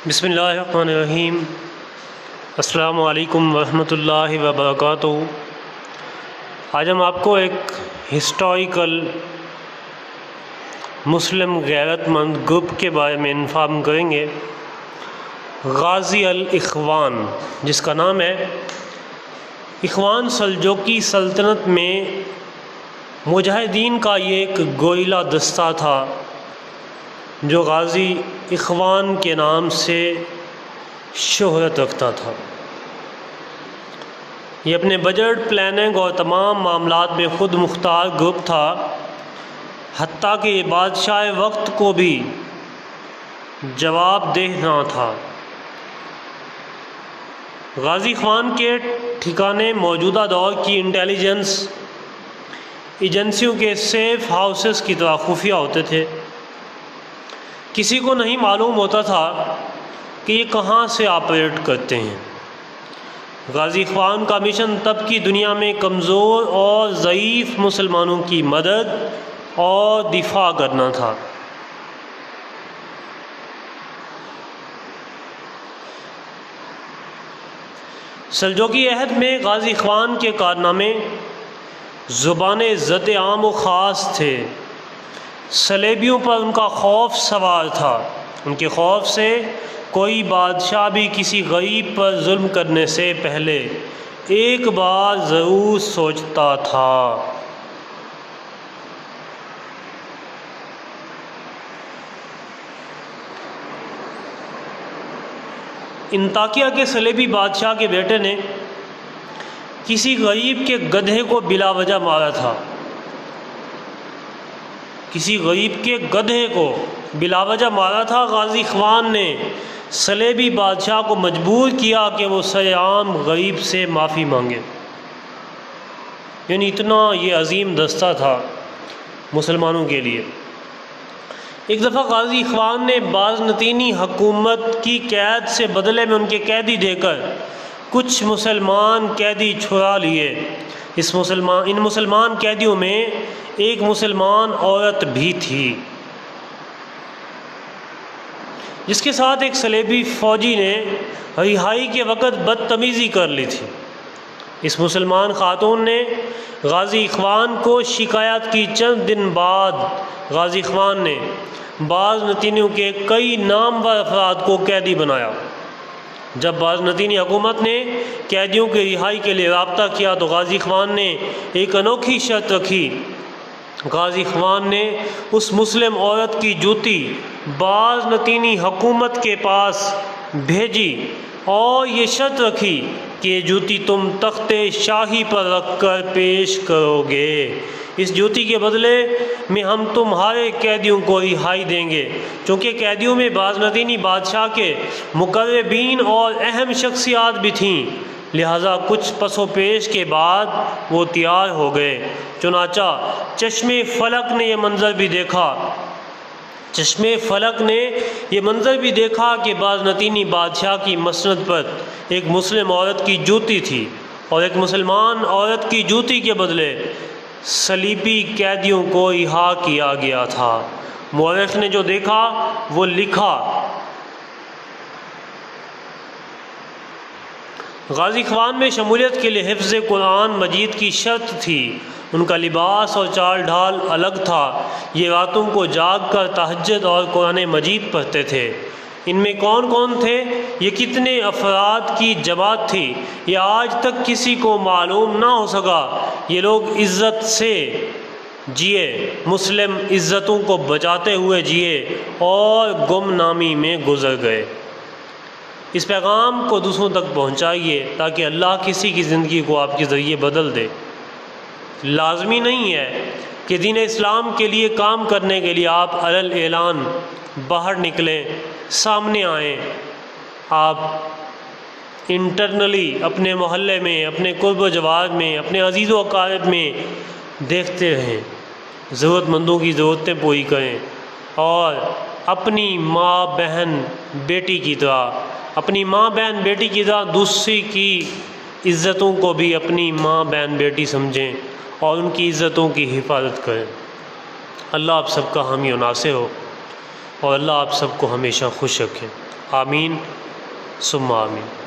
بسم اللہ الرحمن الرحیم۔ السلام علیکم ورحمۃ اللہ وبرکاتہ۔ آج ہم آپ کو ایک ہسٹوریکل مسلم غیرت مند گروپ کے بارے میں انفارم کریں گے، غازی الاخوان، جس کا نام ہے اخوان سلجوقی سلطنت میں مجاہدین کا یہ ایک گوریلا دستہ تھا جو غازی اخوان کے نام سے شہرت رکھتا تھا۔ یہ اپنے بجٹ پلاننگ اور تمام معاملات میں خود مختار گروپ تھا، حتیٰ کہ یہ بادشاہ وقت کو بھی جواب دہ نہ تھا۔ غازی اخوان کے ٹھکانے موجودہ دور کی انٹیلیجنس ایجنسیوں کے سیف ہاؤسز کی طرح خفیہ ہوتے تھے۔ کسی کو نہیں معلوم ہوتا تھا کہ یہ کہاں سے آپریٹ کرتے ہیں۔ غازی اخوان کا مشن تب کی دنیا میں کمزور اور ضعیف مسلمانوں کی مدد اور دفاع کرنا تھا۔ سلجوقی عہد میں غازی اخوان کے کارنامے زبان عزت عام و خاص تھے۔ صلیبیوں پر ان کا خوف سوار تھا۔ ان کے خوف سے کوئی بادشاہ بھی کسی غریب پر ظلم کرنے سے پہلے ایک بار ضرور سوچتا تھا۔ انطاکیہ کے صلیبی بادشاہ کے بیٹے نے کسی غریب کے گدھے کو بلا وجہ مارا تھا۔ کسی غریب کے گدھے کو بلا وجہ مارا تھا۔ غازی اخوان نے صلیبی بادشاہ کو مجبور کیا کہ وہ سرعام غریب سے معافی مانگے۔ یعنی اتنا یہ عظیم دستہ تھا مسلمانوں کے لیے۔ ایک دفعہ غازی اخوان نے بازنطینی حکومت کی قید سے بدلے میں ان کے قیدی دے کر کچھ مسلمان قیدی چھڑا لیے۔ ان مسلمان قیدیوں میں ایک مسلمان عورت بھی تھی، جس کے ساتھ ایک صلیبی فوجی نے رہائی کے وقت بدتمیزی کر لی تھی۔ اس مسلمان خاتون نے غازی اخوان کو شکایت کی۔ چند دن بعد غازی اخوان نے بازنطینیوں کے کئی نامور افراد کو قیدی بنایا۔ جب بازنطینی حکومت نے قیدیوں کی رہائی کے لیے رابطہ کیا تو غازی اخوان نے ایک انوکھی شرط رکھی۔ غازی اخوان نے اس مسلم عورت کی جوتی بازنطینی حکومت کے پاس بھیجی اور یہ شرط رکھی کہ یہ جوتی تم تخت شاہی پر رکھ کر پیش کرو گے۔ اس جوتی کے بدلے میں ہم تمہارے قیدیوں کو رہائی دیں گے۔ چونکہ قیدیوں میں بازنطینی بادشاہ کے مقربین اور اہم شخصیات بھی تھیں، لہٰذا کچھ پس و پیش کے بعد وہ تیار ہو گئے۔ چنانچہ چشم فلک نے یہ منظر بھی دیکھا کہ بازنطینی بادشاہ کی مسند پر ایک مسلم عورت کی جوتی تھی اور ایک مسلمان عورت کی جوتی کے بدلے صلیبی قیدیوں کو رہا کیا گیا تھا۔ مورخ نے جو دیکھا وہ لکھا۔ غازی اخوان میں شمولیت کے لیے حفظ قرآن مجید کی شرط تھی۔ ان کا لباس اور چال ڈھال الگ تھا۔ یہ راتوں کو جاگ کر تہجد اور قرآن مجید پڑھتے تھے۔ ان میں کون کون تھے، یہ کتنے افراد کی جماعت تھی، یہ آج تک کسی کو معلوم نہ ہو سکا۔ یہ لوگ عزت سے جیے، مسلم عزتوں کو بچاتے ہوئے جیے اور گمنامی میں گزر گئے۔ اس پیغام کو دوسروں تک پہنچائیے تاکہ اللہ کسی کی زندگی کو آپ کے ذریعے بدل دے۔ لازمی نہیں ہے کہ دین اسلام کے لیے کام کرنے کے لیے آپ علل اعلان باہر نکلیں، سامنے آئیں۔ آپ انٹرنلی اپنے محلے میں، اپنے قرب و جوار میں، اپنے عزیز و اقارب میں دیکھتے رہیں، ضرورت مندوں کی ضرورتیں پوری کریں اور اپنی ماں بہن بیٹی کی طرح دوسری کی عزتوں کو بھی اپنی ماں بہن بیٹی سمجھیں اور ان کی عزتوں کی حفاظت کریں۔ اللہ آپ سب کا حامی و ناصر ہو اور اللہ آپ سب کو ہمیشہ خوش رکھے۔ آمین ثم آمین۔